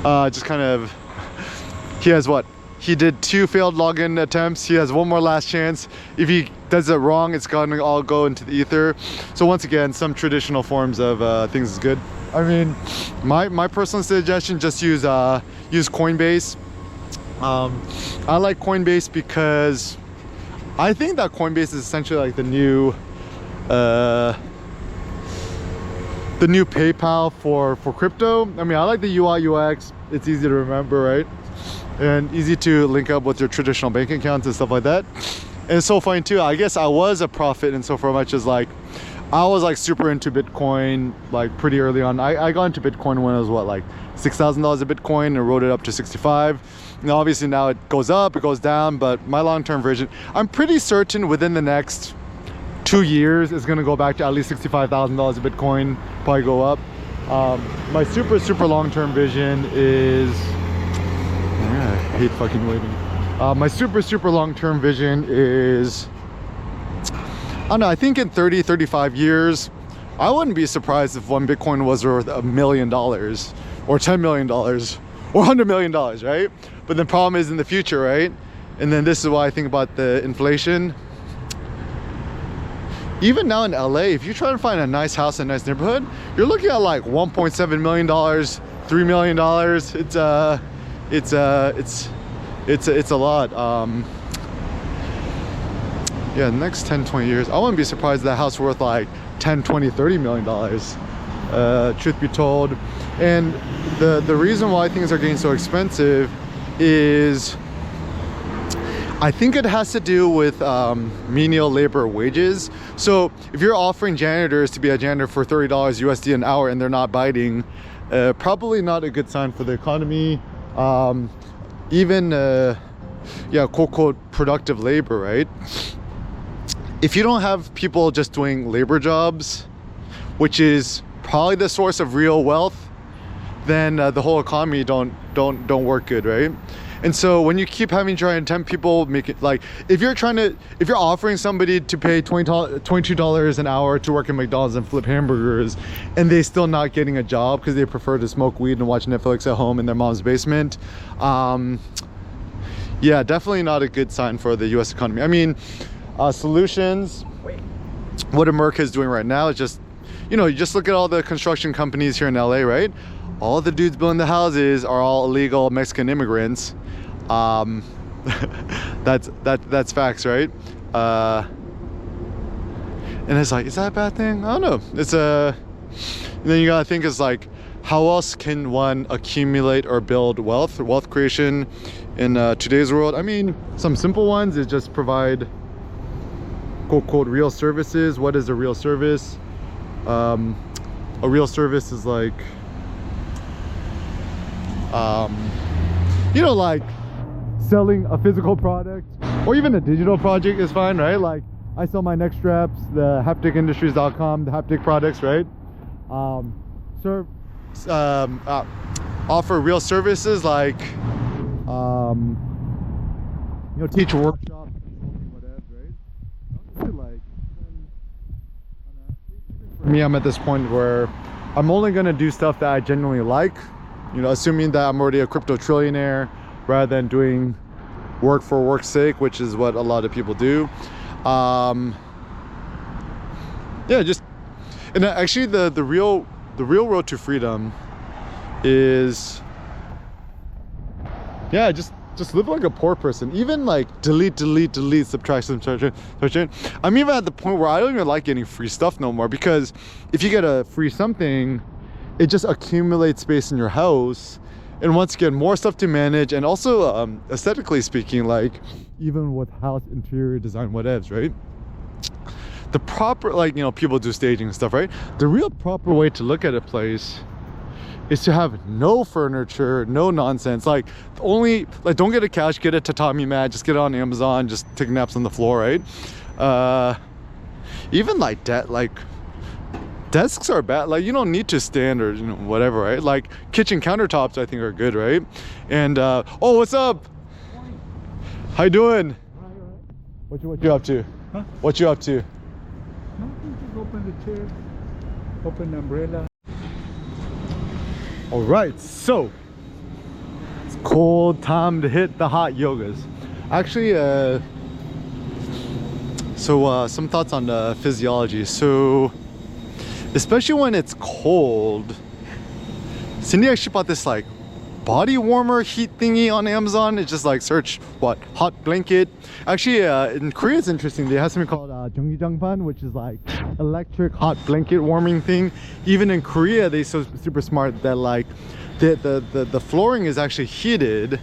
just kind of, he has what? He did 2 failed login attempts. He has 1 more last chance. If he does it wrong, it's gonna all go into the ether. So once again, some traditional forms of things is good. I mean, my personal suggestion, just use Coinbase. I like Coinbase because I think that Coinbase is essentially like the new PayPal for crypto. I mean, I like the UI UX. It's easy to remember, right? And easy to link up with your traditional bank accounts and stuff like that. And it's so funny too, I guess I was a prophet in so far much as like, I was like super into Bitcoin like pretty early on. I got into Bitcoin when it was what, like $6,000 a Bitcoin, and rode it up to 65. Now obviously now it goes up, it goes down, but my long-term vision, I'm pretty certain within the next 2 years it's gonna go back to at least $65,000 a Bitcoin, probably go up. My super long-term vision is, I hate fucking waiting. My super long-term vision is, I don't know, I think in 30-35 years, I wouldn't be surprised if one Bitcoin was worth $1 million or $10 million or $100 million, right? But the problem is in the future, right? And then this is why I think about the inflation. Even now in LA, if you try to find a nice house in a nice neighborhood, you're looking at like $1.7 million, $3 million. It's a lot. Yeah, the next 10-20 years, I wouldn't be surprised if that house worth like 10, 20, 30 million dollars, truth be told. And the reason why things are getting so expensive is, I think it has to do with menial labor wages. So if you're offering janitors to be a janitor for $30 USD an hour and they're not biting, probably not a good sign for the economy. Even yeah, quote productive labor, right? If you don't have people just doing labor jobs, which is probably the source of real wealth, then the whole economy don't work good, right? And so when you keep having trying to tempt people, make it like, if you're offering somebody to pay $22 an hour to work at McDonald's and flip hamburgers, and they still not getting a job because they prefer to smoke weed and watch Netflix at home in their mom's basement, yeah, definitely not a good sign for the US economy. I mean, solutions, what America is doing right now is just, you know, you just look at all the construction companies here in LA, right? All the dudes building the houses are all illegal Mexican immigrants. That's facts, right? And it's like, is that a bad thing? I don't know. It's and then you gotta think, is like, how else can one accumulate or build wealth creation in today's world? I mean, some simple ones is just provide quote real services. What is a real service? A real service is like, you know, like selling a physical product, or even a digital project is fine, right? Like I sell my neck straps, the hapticindustries.com, the haptic products, right? Offer real services like, you know, teach workshops, whatever, right? Like, for me, I'm at this point where I'm only gonna do stuff that I genuinely like, you know, assuming that I'm already a crypto trillionaire, rather than doing work for work's sake, which is what a lot of people do. Yeah, just, and actually the real road to freedom is, yeah, just live like a poor person. Even like delete, subtract. I'm even at the point where I don't even like getting free stuff no more, because if you get a free something, it just accumulates space in your house. And once again, more stuff to manage. And also aesthetically speaking, like even with house interior design, whatevs, right? The proper, like, you know, people do staging and stuff, right? The real proper way to look at a place is to have no furniture, no nonsense. Like, only, like, don't get a couch, get a tatami mat, just get it on Amazon, just take naps on the floor, right? Even like that, like desks are bad. Like, you don't need to stand or, you know, whatever, right? Like kitchen countertops I think are good, right? And oh, what's up? How you doing? What you up to? Huh? What you up to? Nothing, just open the chair, open the umbrella. All right, so it's cold time to hit the hot yogas. Actually, some thoughts on physiology. So, especially when it's cold, Cindy actually bought this like body warmer heat thingy on Amazon. It's just like search what hot blanket. Actually, in Korea it's interesting. They have something called Jeongjangban, which is like electric hot blanket warming thing. Even in Korea, they so super smart that like the flooring is actually heated,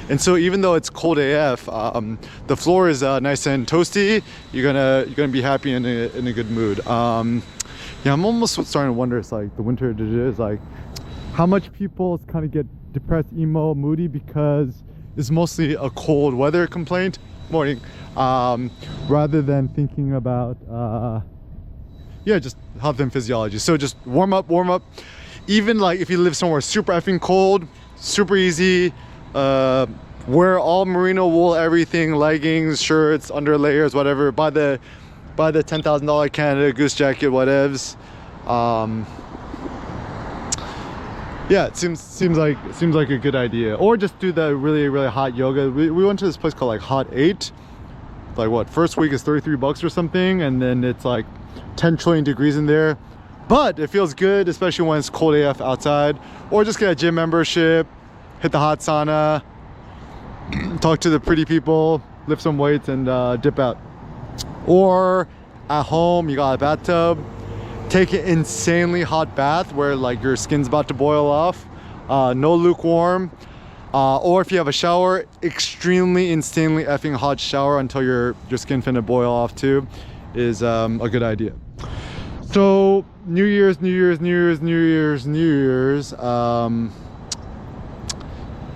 and so even though it's cold AF, the floor is nice and toasty. You're gonna be happy and in a good mood. Yeah, I'm almost starting to wonder. It's like the winter is like how much people kind of get depressed, emo, moody because it's mostly a cold weather complaint. Morning. Rather than thinking about yeah, just health and physiology. So just warm up. Even like if you live somewhere super effing cold, super easy. Wear all merino wool, everything, leggings, shirts, under layers, whatever. Buy the $10,000 Canada Goose jacket, whatevs. Yeah, it seems like a good idea. Or just do the really hot yoga. We went to this place called like Hot 8. Like what, first week is $33 or something, and then it's like 10 trillion degrees in there. But it feels good, especially when it's cold AF outside. Or just get a gym membership, hit the hot sauna, talk to the pretty people, lift some weights, and dip out. Or at home, you got a bathtub, take an insanely hot bath where like your skin's about to boil off. No lukewarm. Or if you have a shower, extremely insanely effing hot shower until your skin finna boil off too is a good idea. So New Year's,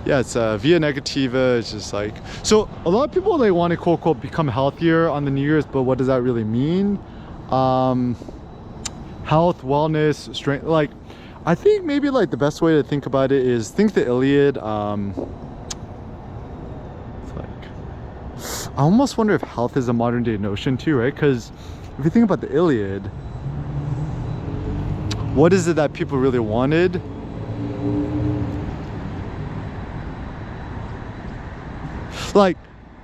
yeah, it's via negativa. It's just like, so a lot of people, they want to quote unquote become healthier on the New Year's, but what does that really mean? Health, wellness, strength. Like, I think maybe like the best way to think about it is think the Iliad. It's like, I almost wonder if health is a modern day notion too, right? Because if you think about the Iliad, what is it that people really wanted? Like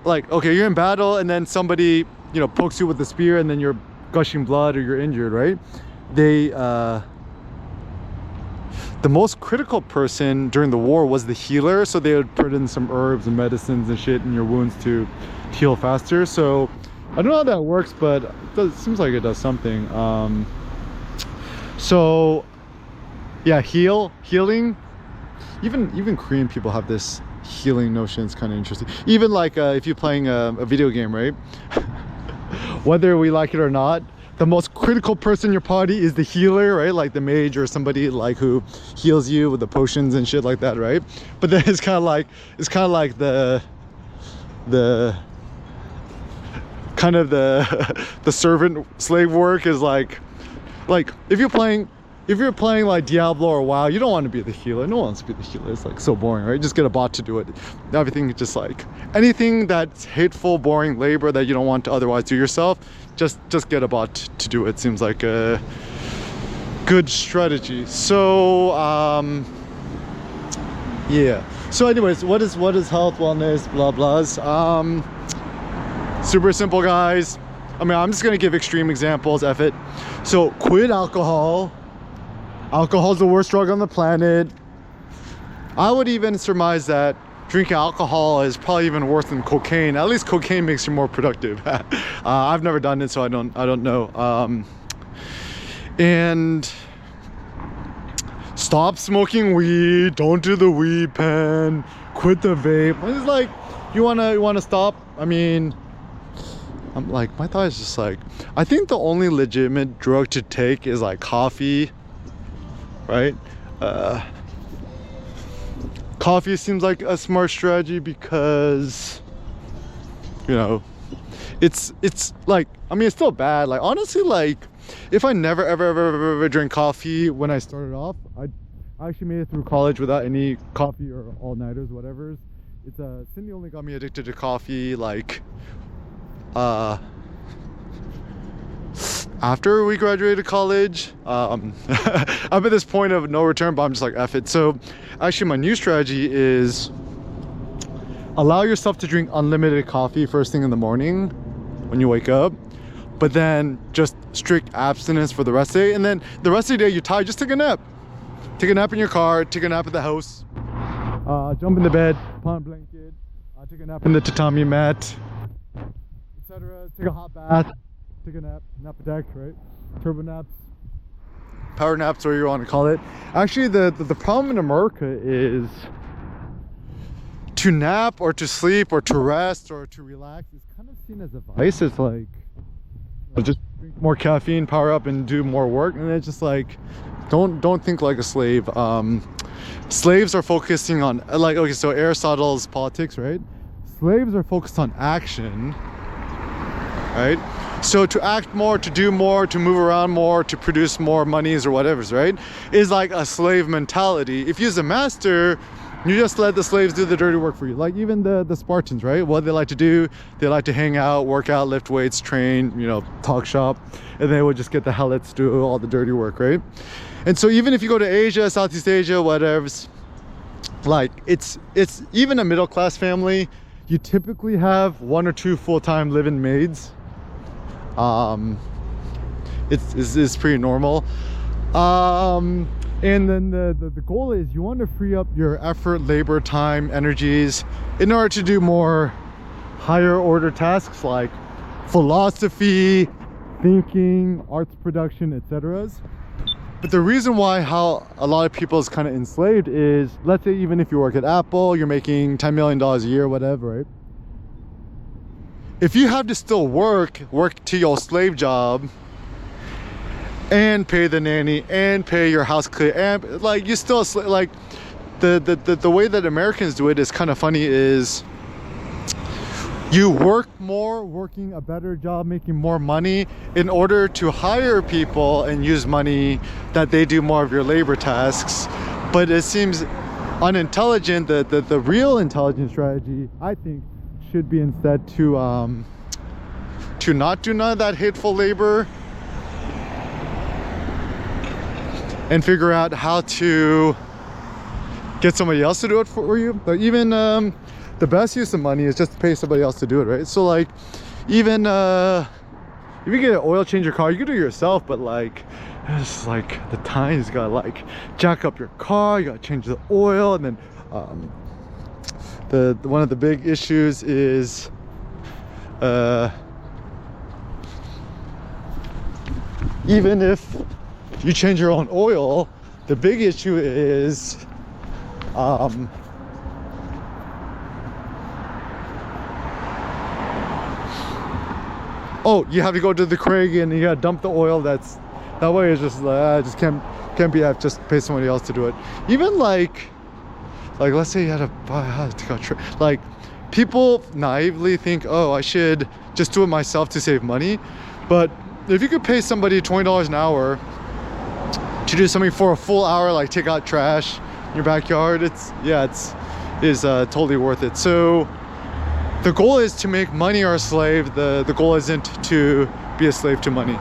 okay, you're in battle and then somebody, you know, pokes you with a spear and then you're gushing blood or you're injured, right? The most critical person during the war was the healer, so they would put in some herbs and medicines and shit in your wounds to heal faster. So I don't know how that works, but it seems like it does something. So yeah, healing. Even Korean people have this healing notion. It's kind of interesting. Even like if you're playing a video game, right? Whether we like it or not, the most critical person in your party is the healer, right? Like the mage or somebody like who heals you with the potions and shit like that, right? But then it's kind of like the kind of the servant slave work is like if you're playing like Diablo or WoW, you don't want to be the healer. No one wants to be the healer. It's like so boring, right? Just get a bot to do it. Everything is just like anything that's hateful, boring labor that you don't want to otherwise do yourself, just get a bot to do it. Seems like a good strategy. So yeah. So anyways, what is health, wellness, blah blahs? Super simple, guys. I mean, I'm just gonna give extreme examples, F it. So quit alcohol. Alcohol's the worst drug on the planet. I would even surmise that drinking alcohol is probably even worse than cocaine. At least cocaine makes you more productive. I've never done it, so I don't know. And stop smoking weed. Don't do the weed pen. Quit the vape. It's like, you wanna stop? I mean, I'm like, my thought is just like, I think the only legitimate drug to take is like coffee, right? Coffee seems like a smart strategy because, you know, it's like, I mean, it's still bad. Like, honestly, like, if I never ever drink coffee when I started off, I actually made it through college without any coffee or all-nighters, whatever's. It's Cindy only got me addicted to coffee like after we graduated college. I'm at this point of no return, but I'm just like, F it. So actually my new strategy is allow yourself to drink unlimited coffee first thing in the morning when you wake up, but then just strict abstinence for the rest of the day. And then the rest of the day you're tired, just take a nap. Take a nap in your car, take a nap at the house, jump in the bed, put on a blanket, take a nap in the tatami mat, etc. Take a hot bath, take a nap, nap attack, right? Turbo naps, power naps, whatever you want to call it. Actually, the problem in America is to nap or to sleep or to rest or to relax is kind of seen as a vice. It's like, just drink more caffeine, power up, and do more work. And it's just like, don't think like a slave. Slaves are focusing on, like, okay, so Aristotle's Politics, right? Slaves are focused on action, right? So to act more, to do more, to move around more, to produce more monies or whatever's, right, is like a slave mentality. If you're the master, you just let the slaves do the dirty work for you. Like even the Spartans, right? What they like to do, they like to hang out, work out, lift weights, train, you know, talk shop, and they would just get the helots to do all the dirty work, right? And so even if you go to Asia, Southeast Asia, whatever's, like it's even a middle-class family, you typically have 1 or 2 full-time live-in maids. It's pretty normal. And then the goal is you want to free up your effort, labor, time, energies in order to do more higher order tasks like philosophy, thinking, arts production, etc. But the reason why how a lot of people is kind of enslaved is, let's say even if you work at Apple, you're making $10 million a year, whatever, right? If you have to still work to your slave job and pay the nanny and pay your house clear, and like you still like the way that Americans do it is kind of funny, is you work more, working a better job, making more money in order to hire people and use money that they do more of your labor tasks. But it seems unintelligent. The real intelligent strategy, I think, should be instead to not do none of that hateful labor and figure out how to get somebody else to do it for you. But even the best use of money is just to pay somebody else to do it, right? So like even if you get an oil change your car, you can do it yourself, but like it's like the time you gotta like jack up your car, you gotta change the oil, and then the one of the big issues is even if you change your own oil, the big issue is oh, you have to go to the Craig and you gotta dump the oil. That way it's just just can't be, I have to just pay somebody else to do it. Even like let's say you had to buy like people naively think, oh, I should just do it myself to save money. But if you could pay somebody $20 an hour to do something for a full hour, like take out trash in your backyard, it's totally worth it. So the goal is to make money our slave. The goal isn't to be a slave to money.